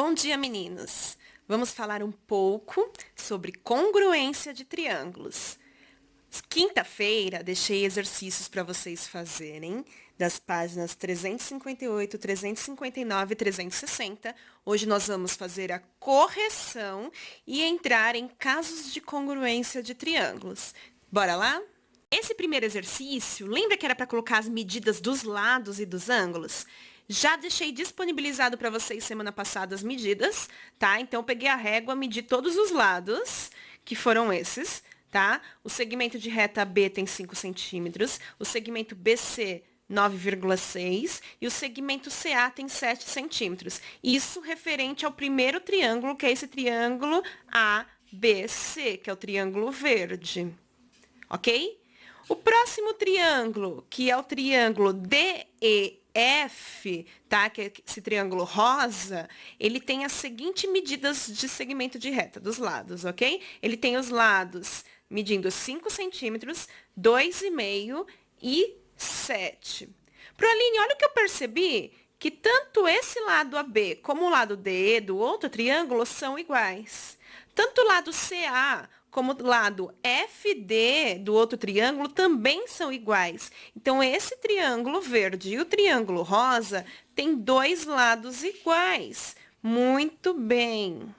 Bom dia, meninos! Vamos falar um pouco sobre congruência de triângulos. Quinta-feira, deixei exercícios para vocês fazerem das páginas 358, 359 e 360. Hoje nós vamos fazer a correção e entrar em casos de congruência de triângulos. Bora lá? Esse primeiro exercício, lembra que era para colocar as medidas dos lados e dos ângulos? Já deixei disponibilizado para vocês semana passada as medidas, tá? Então, eu peguei a régua, medi todos os lados, que foram esses, tá? O segmento de reta B tem 5 centímetros, o segmento BC 9,6 e o segmento CA tem 7 centímetros. Isso referente ao primeiro triângulo, que é esse triângulo ABC, que é o triângulo verde, ok? O próximo triângulo, que é o triângulo DEF, tá? Que é esse triângulo rosa, ele tem as seguintes medidas de segmento de reta dos lados, ok? Ele tem os lados medindo 5 centímetros, 2,5 e 7. Proaline, olha o que eu percebi, que tanto esse lado AB como o lado DE do outro triângulo são iguais. Tanto o lado CA como o lado FD do outro triângulo também são iguais. Então, esse triângulo verde e o triângulo rosa têm dois lados iguais. Muito bem.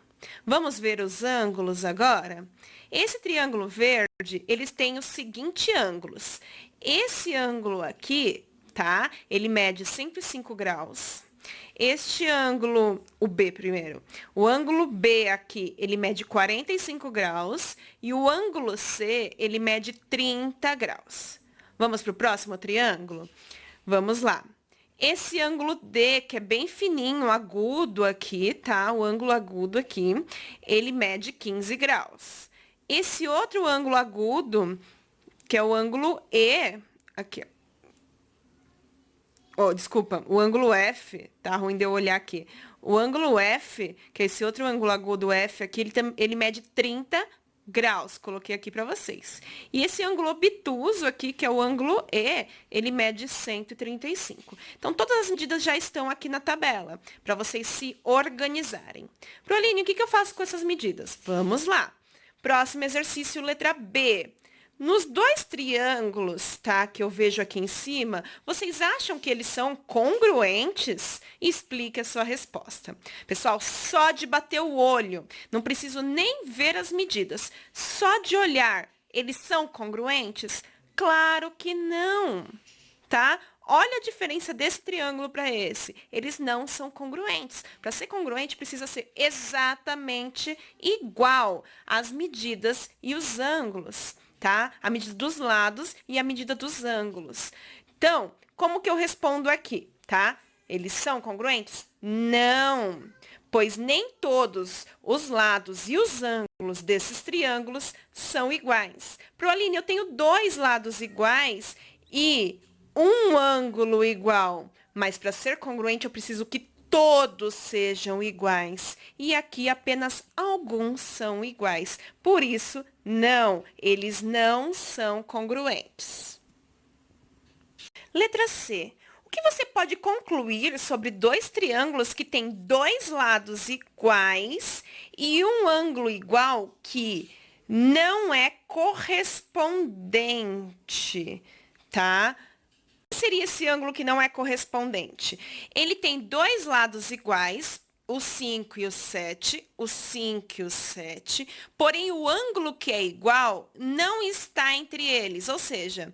Vamos ver os ângulos agora? Esse triângulo verde, eles têm os seguintes ângulos. Esse ângulo aqui, tá? Ele mede 105 graus. Este ângulo, o B primeiro, o ângulo B aqui, ele mede 45 graus e o ângulo C, ele mede 30 graus. Vamos para o próximo triângulo? Vamos lá. Esse ângulo D, que é bem fininho, agudo aqui, tá? O ângulo agudo aqui, ele mede 15 graus. Esse outro ângulo agudo, que é o ângulo E, aqui, ó. Oh, desculpa, o ângulo F, tá ruim de eu olhar aqui. O ângulo F, que é esse outro ângulo agudo F aqui, ele mede 30 graus. Coloquei aqui para vocês. E esse ângulo obtuso aqui, que é o ângulo E, ele mede 135. Então, todas as medidas já estão aqui na tabela, para vocês se organizarem. Proaline, o que eu faço com essas medidas? Vamos lá. Próximo exercício, letra B. Nos dois triângulos, tá, que eu vejo aqui em cima, vocês acham que eles são congruentes? Explique a sua resposta. Pessoal, só de bater o olho, não preciso nem ver as medidas, só de olhar, eles são congruentes? Claro que não, tá? Olha a diferença desse triângulo para esse. Eles não são congruentes. Para ser congruente, precisa ser exatamente igual as medidas e os ângulos, tá? A medida dos lados e a medida dos ângulos. Então, como que eu respondo aqui, tá? Eles são congruentes? Não, pois nem todos os lados e os ângulos desses triângulos são iguais. Proaline, eu tenho dois lados iguais e um ângulo igual, mas para ser congruente eu preciso que todos sejam iguais. E aqui apenas alguns são iguais. Por isso, não, eles não são congruentes. Letra C. O que você pode concluir sobre dois triângulos que têm dois lados iguais e um ângulo igual que não é correspondente, tá? Seria esse ângulo que não é correspondente? Ele tem dois lados iguais, o 5 e o 7, o 5 e o 7, porém o ângulo que é igual não está entre eles, ou seja,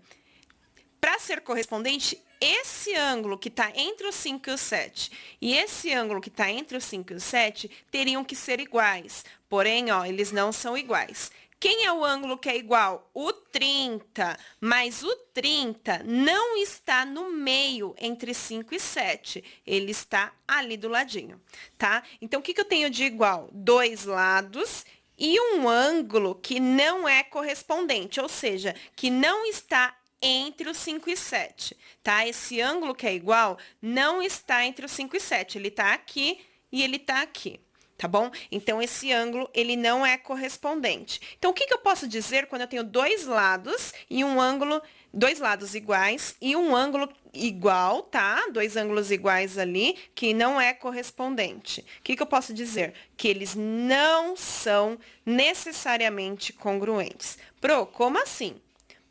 para ser correspondente, esse ângulo que está entre o 5 e o 7 e esse ângulo que está entre o 5 e o 7 teriam que ser iguais, porém, ó, eles não são iguais. Quem é o ângulo que é igual? O 30, mas o 30 não está no meio entre 5 e 7. Ele está ali do ladinho, tá? Então, o que eu tenho de igual? Dois lados e um ângulo que não é correspondente, ou seja, que não está entre os 5 e 7, tá? Esse ângulo que é igual não está entre os 5 e 7. Ele está aqui e ele está aqui. Tá bom? Então, esse ângulo, ele não é correspondente. Então, o que eu posso dizer quando eu tenho dois lados e um ângulo dois lados iguais e um ângulo igual, tá? Dois ângulos iguais ali, que não é correspondente. O que eu posso dizer? Que eles não são necessariamente congruentes. Pro, como assim?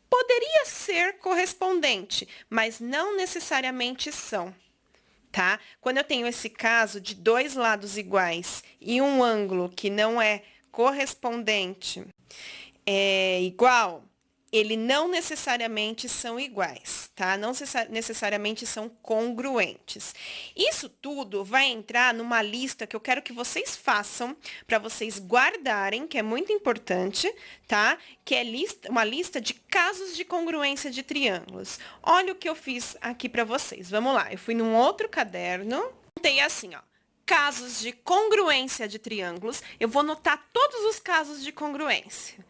Poderia ser correspondente, mas não necessariamente são, tá? Quando eu tenho esse caso de dois lados iguais e um ângulo que não é correspondente, é igual, ele não necessariamente são iguais, tá? Não necessariamente são congruentes. Isso tudo vai entrar numa lista que eu quero que vocês façam para vocês guardarem, que é muito importante, tá? Que é uma lista de casos de congruência de triângulos. Olha o que eu fiz aqui para vocês. Vamos lá. Eu fui num outro caderno, montei assim, ó. Casos de congruência de triângulos. Eu vou notar todos os casos de congruência.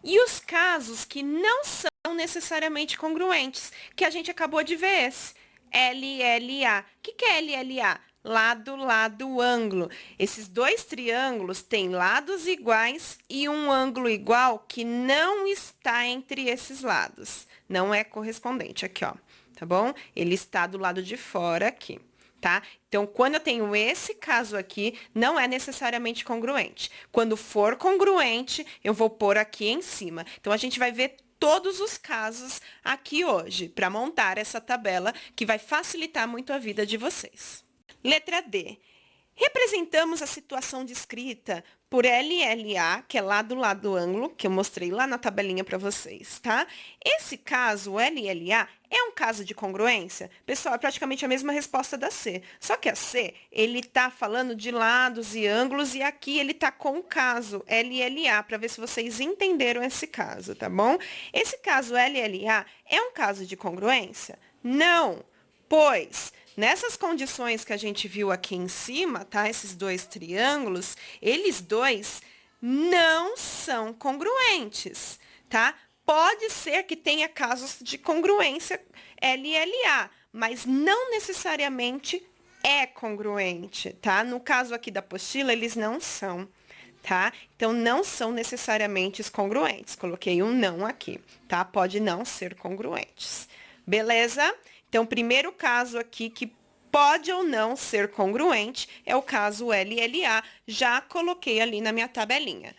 E os casos que não são necessariamente congruentes, que a gente acabou de ver esse. LLA. O que é LLA? Lado, lado, ângulo. Esses dois triângulos têm lados iguais e um ângulo igual que não está entre esses lados. Não é correspondente. Aqui, ó. Tá bom? Ele está do lado de fora aqui. Tá? Então, quando eu tenho esse caso aqui, não é necessariamente congruente. Quando for congruente, eu vou pôr aqui em cima. Então, a gente vai ver todos os casos aqui hoje, para montar essa tabela, que vai facilitar muito a vida de vocês. Letra D. Representamos a situação descrita por LLA, que é lado, lado, ângulo, que eu mostrei lá na tabelinha para vocês, tá? Esse caso, o LLA, é um caso de congruência? Pessoal, é praticamente a mesma resposta da C. Só que a C, ele tá falando de lados e ângulos, e aqui ele tá com o caso LLA, para ver se vocês entenderam esse caso, tá bom? Esse caso LLA é um caso de congruência? Não, pois nessas condições que a gente viu aqui em cima, tá? Esses dois triângulos, eles dois não são congruentes, tá? Pode ser que tenha casos de congruência LLA, mas não necessariamente é congruente, tá? No caso aqui da apostila, eles não são, tá? Então, não são necessariamente congruentes. Coloquei um não aqui, tá? Pode não ser congruentes. Beleza? Então, o primeiro caso aqui que pode ou não ser congruente é o caso LLA. Já coloquei ali na minha tabelinha.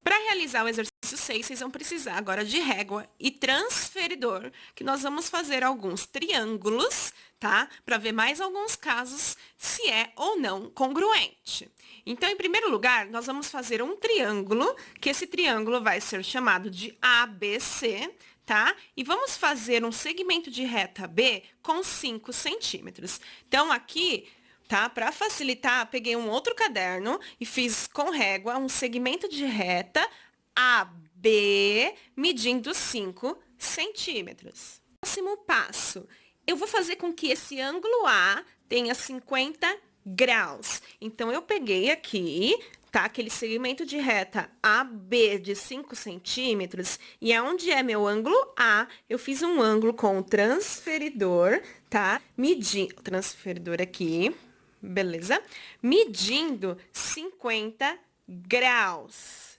Para realizar o exercício 6, vocês vão precisar agora de régua e transferidor, que nós vamos fazer alguns triângulos, tá? Para ver mais alguns casos se é ou não congruente. Então, em primeiro lugar, nós vamos fazer um triângulo, que esse triângulo vai ser chamado de ABC, tá? E vamos fazer um segmento de reta B com 5 centímetros. Então, aqui, tá? Para facilitar, peguei um outro caderno e fiz com régua um segmento de reta AB medindo 5 centímetros. Próximo passo, eu vou fazer com que esse ângulo A tenha 50 graus. Então, eu peguei aqui, tá? Aquele segmento de reta AB de 5 centímetros, e aonde é meu ângulo A, eu fiz um ângulo com o transferidor, tá? Medindo, o transferidor aqui, beleza? Medindo 50 graus.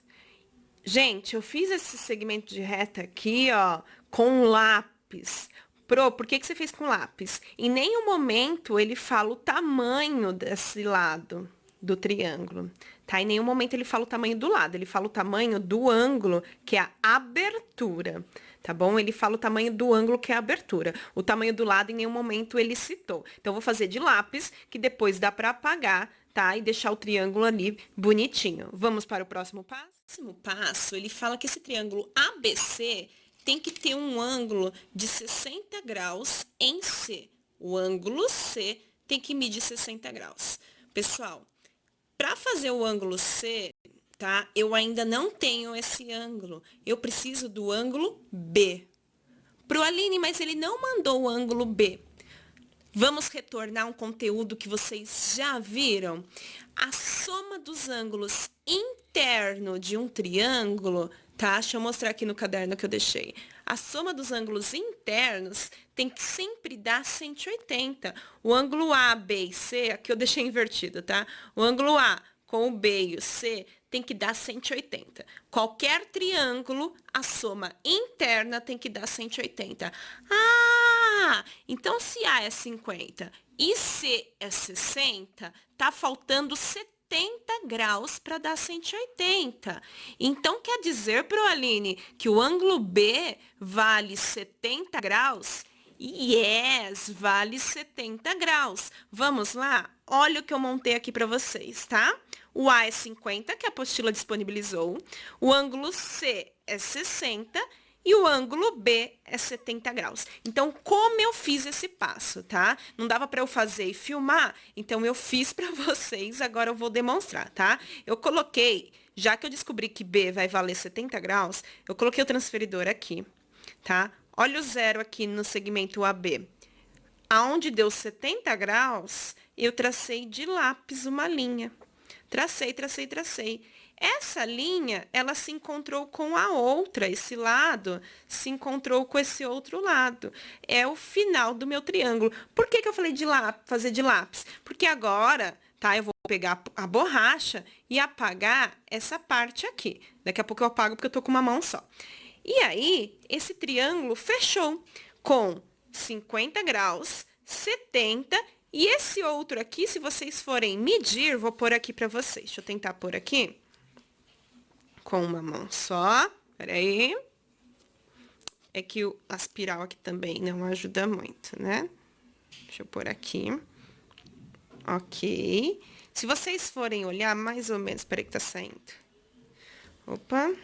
Gente, eu fiz esse segmento de reta aqui, ó, com lápis. Por que você fez com lápis? Em nenhum momento ele fala o tamanho desse lado do triângulo, tá? Em nenhum momento ele fala o tamanho do lado, ele fala o tamanho do ângulo, que é a abertura, tá bom? Ele fala o tamanho do ângulo, que é a abertura. O tamanho do lado, em nenhum momento ele citou. Então, eu vou fazer de lápis, que depois dá para apagar, tá? E deixar o triângulo ali bonitinho. Vamos para o próximo passo? O próximo passo, ele fala que esse triângulo ABC tem que ter um ângulo de 60 graus em C. O ângulo C tem que medir 60 graus. Pessoal, para fazer o ângulo C, tá? Eu ainda não tenho esse ângulo. Eu preciso do ângulo B. Pro Aline, mas ele não mandou o ângulo B. Vamos retornar um conteúdo que vocês já viram? A soma dos ângulos internos de um triângulo, tá? Deixa eu mostrar aqui no caderno que eu deixei. A soma dos ângulos internos tem que sempre dar 180. O ângulo A, B e C, aqui eu deixei invertido, tá? O ângulo A com o B e o C tem que dar 180. Qualquer triângulo, a soma interna tem que dar 180. Ah, então se A é 50 e C é 60, tá faltando 70 graus para dar 180. Então, quer dizer, Proaline, que o ângulo B vale 70 graus? Yes, vale 70 graus. Vamos lá? Olha o que eu montei aqui para vocês, tá? O A é 50, que a apostila disponibilizou. O ângulo C é 60 e o ângulo B é 70 graus. Então, como eu fiz esse passo, tá? Não dava para eu fazer e filmar, então eu fiz para vocês, agora eu vou demonstrar, tá? Eu coloquei, já que eu descobri que B vai valer 70 graus, eu coloquei o transferidor aqui, tá? Olha o zero aqui no segmento AB. Aonde deu 70 graus, eu tracei de lápis uma linha. Tracei, tracei, tracei. Essa linha, ela se encontrou com a outra, esse lado se encontrou com esse outro lado. É o final do meu triângulo. Por que que eu falei de lápis, fazer de lápis? Porque agora, tá, eu vou pegar a borracha e apagar essa parte aqui. Daqui a pouco eu apago porque eu tô com uma mão só. E aí, esse triângulo fechou com 50 graus, 70 e esse outro aqui, se vocês forem medir, vou pôr aqui para vocês. Deixa eu tentar pôr aqui com uma mão só. Peraí. É que a espiral aqui também não ajuda muito, né? Deixa eu pôr aqui. Ok. Se vocês forem olhar mais ou menos, peraí que tá saindo. Opa.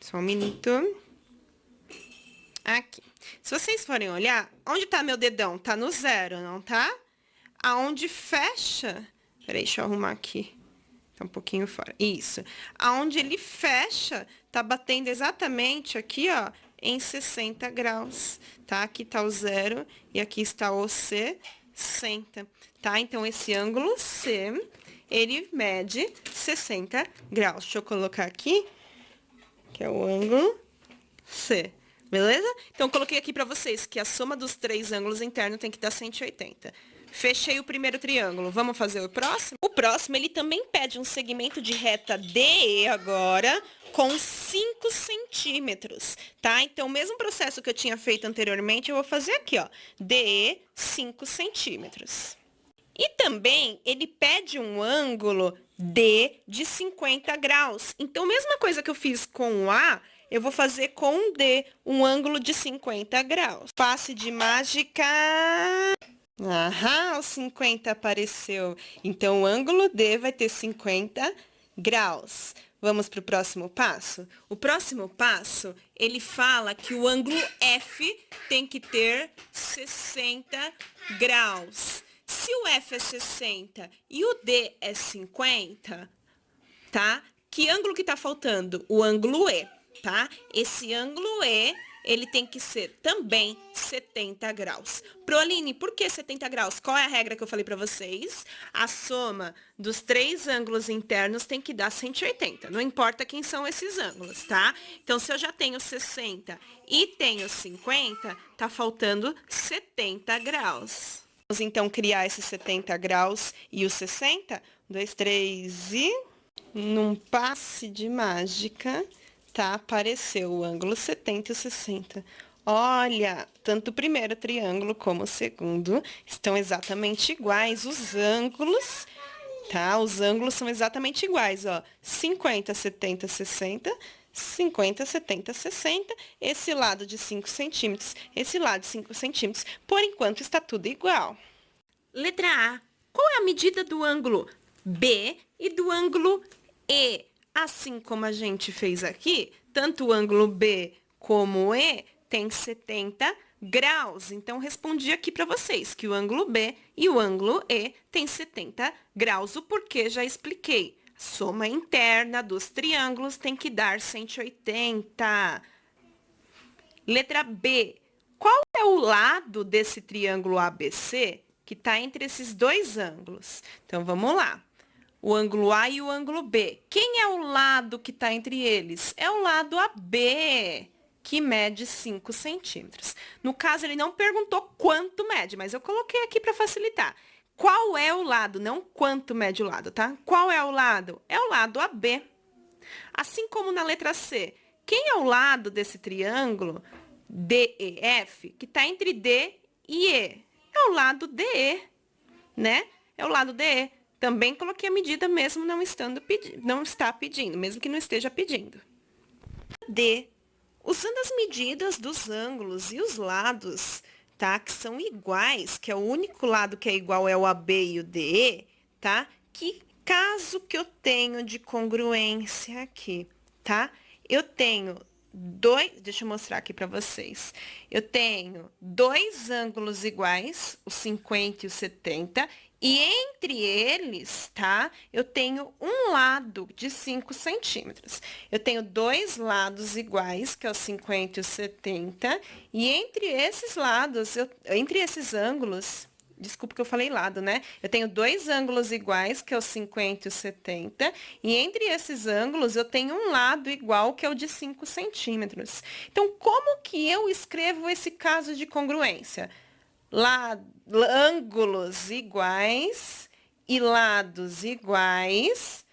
Só um minuto. Aqui. Se vocês forem olhar, onde tá meu dedão? Tá no zero, não tá? Aonde fecha... Peraí, deixa eu arrumar aqui. Tá um pouquinho fora. Isso. Aonde ele fecha, tá batendo exatamente aqui, ó, em 60 graus, tá? Aqui tá o zero e aqui está o 60, tá? Então, esse ângulo C, ele mede 60 graus. Deixa eu colocar aqui, que é o ângulo C. Beleza? Então, eu coloquei aqui para vocês que a soma dos três ângulos internos tem que dar 180. Fechei o primeiro triângulo. Vamos fazer o próximo? O próximo, ele também pede um segmento de reta DE agora com 5 centímetros, tá? Então, o mesmo processo que eu tinha feito anteriormente, eu vou fazer aqui, ó. DE, 5 centímetros. E também, ele pede um ângulo D de 50 graus. Então, mesma coisa que eu fiz com o A, eu vou fazer com um D, um ângulo de 50 graus. Passe de mágica. Aham, o 50 apareceu. Então, o ângulo D vai ter 50 graus. Vamos para o próximo passo? O próximo passo, ele fala que o ângulo F tem que ter 60 graus. Se o F é 60 e o D é 50, tá? Que ângulo que tá faltando? O ângulo E, tá? Esse ângulo E, ele tem que ser também 70 graus. Proaline, por que 70 graus? Qual é a regra que eu falei para vocês? A soma dos três ângulos internos tem que dar 180. Não importa quem são esses ângulos, tá? Então, se eu já tenho 60 e tenho 50, tá faltando 70 graus. Vamos, então, criar esses 70 graus e os 60. 1, 2, 3 e... Num passe de mágica, tá? Apareceu o ângulo 70 e o 60. Olha, tanto o primeiro triângulo como o segundo estão exatamente iguais. Os ângulos, tá? Os ângulos são exatamente iguais, ó. 50, 70, 60... 50, 70, 60, esse lado de 5 centímetros, esse lado de 5 centímetros. Por enquanto, está tudo igual. Letra A. Qual é a medida do ângulo B e do ângulo E? Assim como a gente fez aqui, tanto o ângulo B como o E tem 70 graus. Então, respondi aqui para vocês que o ângulo B e o ângulo E tem 70 graus. O porquê já expliquei. Soma interna dos triângulos tem que dar 180. Letra B. Qual é o lado desse triângulo ABC que está entre esses dois ângulos? Então, vamos lá. O ângulo A e o ângulo B. Quem é o lado que está entre eles? É o lado AB, que mede 5 centímetros. No caso, ele não perguntou quanto mede, mas eu coloquei aqui para facilitar. qual é o lado, não quanto mede o lado, tá? Qual é o lado? É o lado AB. Assim como na letra C, quem é o lado desse triângulo DEF, que está entre D e E? É o lado DE, né? É o lado DE. Também coloquei a medida mesmo não está pedindo, mesmo que não esteja pedindo. D. Usando as medidas dos ângulos e os lados, tá? Que são iguais, que é o único lado que é igual é o AB e o DE, tá? Que caso que eu tenho de congruência aqui, tá? Eu tenho deixa eu mostrar aqui para vocês. Eu tenho dois ângulos iguais, o 50 e o 70, e entre eles, tá? Eu tenho um lado de 5 centímetros. Eu tenho dois lados iguais, que é o 50 e o 70, e entre esses lados, entre esses ângulos, desculpa que eu falei lado, né? Eu tenho dois ângulos iguais, que é o 50 e o 70, e entre esses ângulos eu tenho um lado igual, que é o de 5 centímetros. Então, como que eu escrevo esse caso de congruência? Ângulos iguais e lados iguais,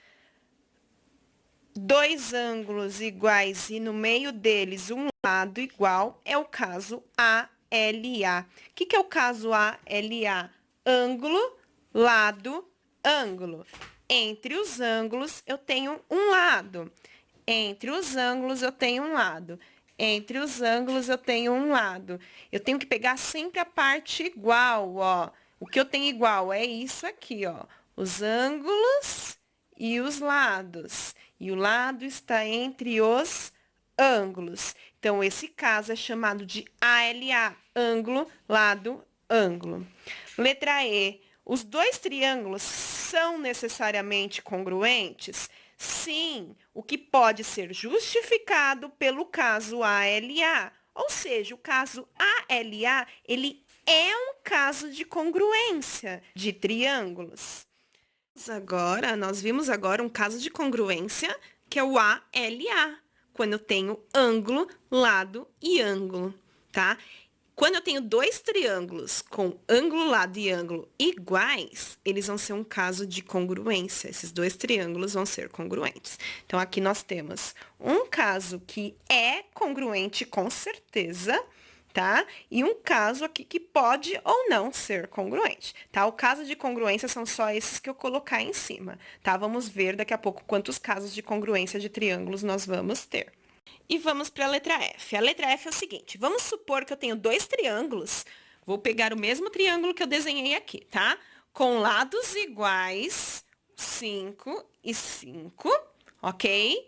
dois ângulos iguais e no meio deles um lado igual, é o caso ALA. O que é o caso ALA? Ângulo, lado, ângulo. Entre os ângulos eu tenho um lado. Entre os ângulos eu tenho um lado. Entre os ângulos eu tenho um lado. Eu tenho que pegar sempre a parte igual, ó. O que eu tenho igual é isso aqui, ó. Os ângulos e os lados. E o lado está entre os ângulos. Então, esse caso é chamado de ALA, ângulo, lado, ângulo. Letra E. Os dois triângulos são necessariamente congruentes? Sim, o que pode ser justificado pelo caso ALA. Ou seja, o caso ALA, ele é um caso de congruência de triângulos. Nós vimos agora um caso de congruência, que é o ALA, quando eu tenho ângulo, lado e ângulo, tá? Quando eu tenho dois triângulos com ângulo, lado e ângulo iguais, eles vão ser um caso de congruência. Esses dois triângulos vão ser congruentes. Então, aqui nós temos um caso que é congruente com certeza, tá? E um caso aqui que pode ou não ser congruente, tá? O caso de congruência são só esses que eu colocar em cima, tá? Vamos ver daqui a pouco quantos casos de congruência de triângulos nós vamos ter. E vamos para a letra F. A letra F é o seguinte, vamos supor que eu tenho dois triângulos, vou pegar o mesmo triângulo que eu desenhei aqui, tá? Com lados iguais, 5 e 5, ok?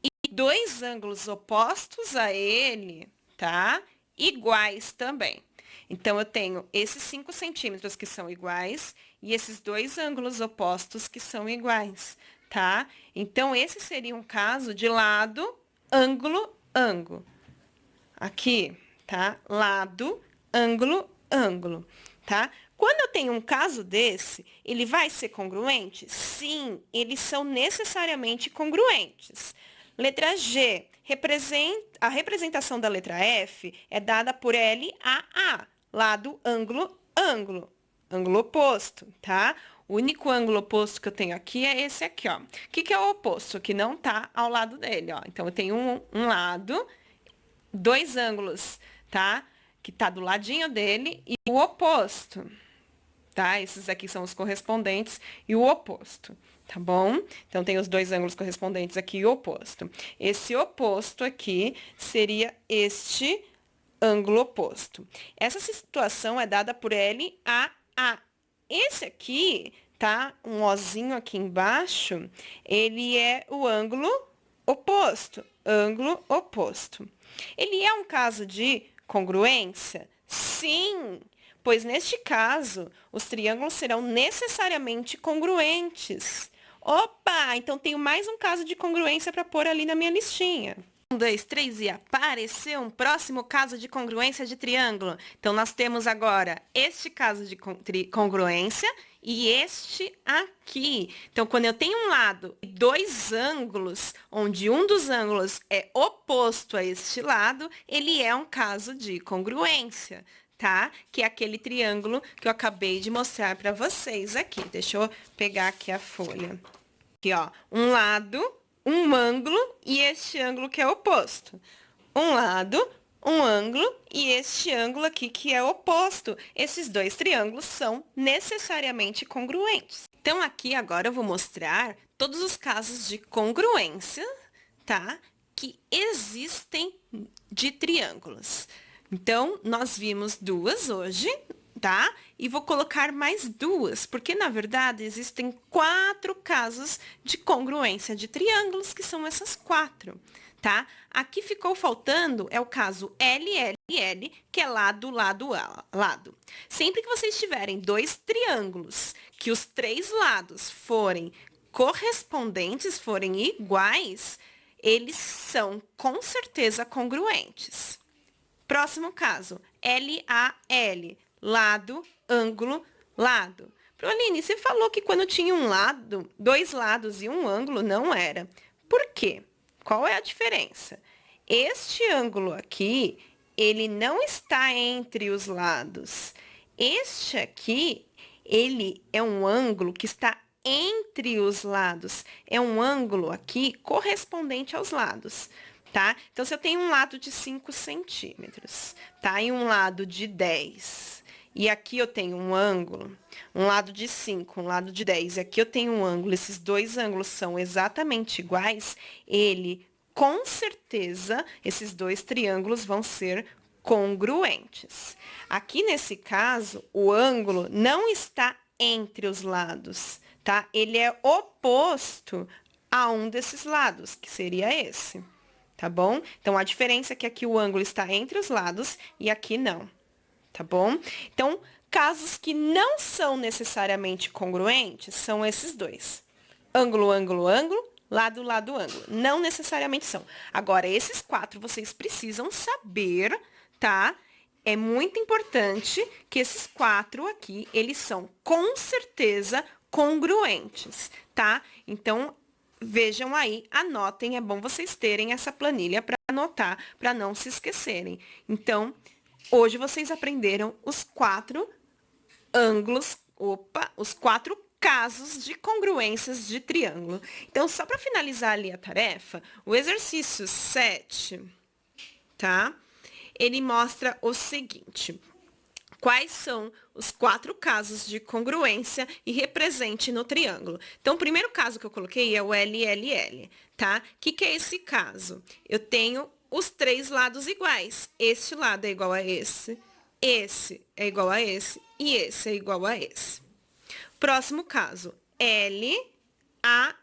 E dois ângulos opostos a ele, tá? Iguais também. Então, eu tenho esses 5 centímetros que são iguais e esses dois ângulos opostos que são iguais, tá? Então, esse seria um caso de lado, ângulo, ângulo. Aqui, tá? Lado, ângulo, ângulo, tá? Quando eu tenho um caso desse, ele vai ser congruente? Sim, eles são necessariamente congruentes. Letra G, a representação da letra F é dada por LAA, lado, ângulo, ângulo, ângulo oposto, tá? O único ângulo oposto que eu tenho aqui é esse aqui, ó. O que é o oposto? Que não tá ao lado dele, ó. Então, eu tenho um lado, dois ângulos, tá? Que tá do ladinho dele e o oposto, tá? Esses aqui são os correspondentes e o oposto, tá bom? Então, tem os dois ângulos correspondentes aqui e o oposto. Esse oposto aqui seria este ângulo oposto. Essa situação é dada por LAA. Esse aqui, tá? Um ozinho aqui embaixo, ele é o ângulo oposto. Ângulo oposto. Ele é um caso de congruência? Sim, pois neste caso, os triângulos serão necessariamente congruentes. Opa, então tenho mais um caso de congruência para pôr ali na minha listinha. 1, 2, 3 e apareceu um próximo caso de congruência de triângulo. Então, nós temos agora este caso de congruência e este aqui. Então, quando eu tenho um lado e dois ângulos, onde um dos ângulos é oposto a este lado, ele é um caso de congruência, tá? Que é aquele triângulo que eu acabei de mostrar para vocês aqui. Deixa eu pegar aqui a folha. Aqui, ó, um lado, um ângulo e este ângulo que é oposto. Um lado, um ângulo e este ângulo aqui que é oposto. Esses dois triângulos são necessariamente congruentes. Então, aqui agora eu vou mostrar todos os casos de congruência, tá? Que existem de triângulos. Então, nós vimos duas hoje, tá? E vou colocar mais duas, porque, na verdade, existem 4 casos de congruência de triângulos, que são essas 4, tá? Aqui ficou faltando, é o caso LLL, que é lado, lado, lado. Sempre que vocês tiverem 2 triângulos, que os 3 lados forem correspondentes, forem iguais, eles são, com certeza, congruentes. Próximo caso, LAL, lado, ângulo, lado. Proline, você falou que quando tinha um lado, 2 lados e um ângulo, não era. Por quê? Qual é a diferença? Este ângulo aqui, ele não está entre os lados. Este aqui, ele é um ângulo que está entre os lados. É um ângulo aqui correspondente aos lados. Tá? Então, se eu tenho um lado de 5 centímetros, tá? E um lado de 10, e aqui eu tenho um ângulo, um lado de 5, um lado de 10, e aqui eu tenho um ângulo, esses dois ângulos são exatamente iguais, com certeza, esses dois triângulos vão ser congruentes. Aqui, nesse caso, o ângulo não está entre os lados, tá? Ele é oposto a um desses lados, que seria esse. Tá bom? Então, a diferença é que aqui o ângulo está entre os lados e aqui não, tá bom? Então, casos que não são necessariamente congruentes são esses dois. Ângulo, ângulo, ângulo, lado, lado, ângulo. Não necessariamente são. Agora, esses 4 vocês precisam saber, tá? É muito importante que esses 4 aqui, eles são com certeza congruentes, tá? Então, vejam aí, anotem, é bom vocês terem essa planilha para anotar, para não se esquecerem. Então, hoje vocês aprenderam os 4 ângulos, os 4 casos de congruências de triângulo. Então, só para finalizar ali a tarefa, o exercício 7, tá? Ele mostra o seguinte: quais são os 4 casos de congruência e represente no triângulo. Então, o primeiro caso que eu coloquei é o LLL, tá? O que é esse caso? Eu tenho os 3 lados iguais. Este lado é igual a esse é igual a esse e esse é igual a esse. Próximo caso, LAL,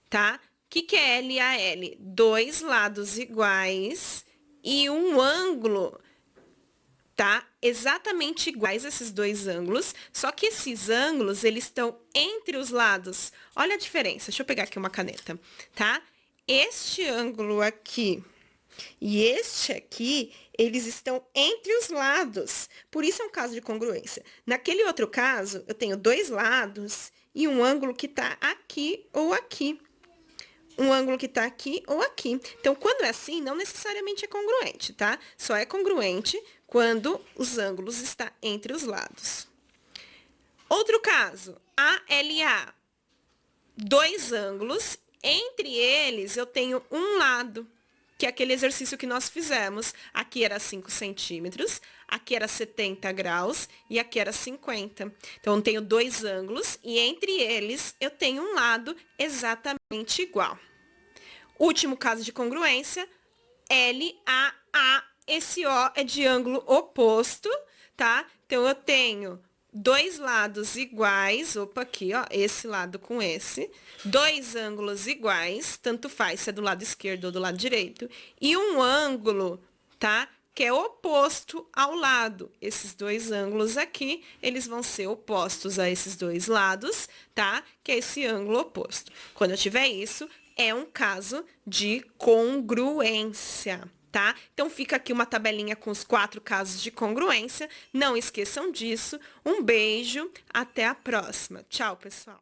tá? O que é LAL? 2 lados iguais e um ângulo, tá? Exatamente iguais esses 2 ângulos, só que esses ângulos, eles estão entre os lados. Olha a diferença, deixa eu pegar aqui uma caneta, tá? Este ângulo aqui e este aqui, eles estão entre os lados. Por isso é um caso de congruência. Naquele outro caso, eu tenho 2 lados e um ângulo que está aqui ou aqui. Um ângulo que está aqui ou aqui. Então, quando é assim, não necessariamente é congruente, tá? Só é congruente quando os ângulos estão entre os lados. Outro caso, ALA. 2 ângulos, entre eles eu tenho um lado, que é aquele exercício que nós fizemos. Aqui era 5 centímetros, aqui era 70 graus e aqui era 50. Então, eu tenho 2 ângulos e entre eles eu tenho um lado exatamente igual. Último caso de congruência, LAA. Esse O é de ângulo oposto, tá? Então, eu tenho 2 lados iguais, aqui, ó, esse lado com esse, 2 ângulos iguais, tanto faz se é do lado esquerdo ou do lado direito, e um ângulo, tá? Que é oposto ao lado. Esses 2 ângulos aqui, eles vão ser opostos a esses 2 lados, tá? Que é esse ângulo oposto. Quando eu tiver isso, é um caso de congruência, tá? Então, fica aqui uma tabelinha com os 4 casos de congruência. Não esqueçam disso. Um beijo, até a próxima. Tchau, pessoal.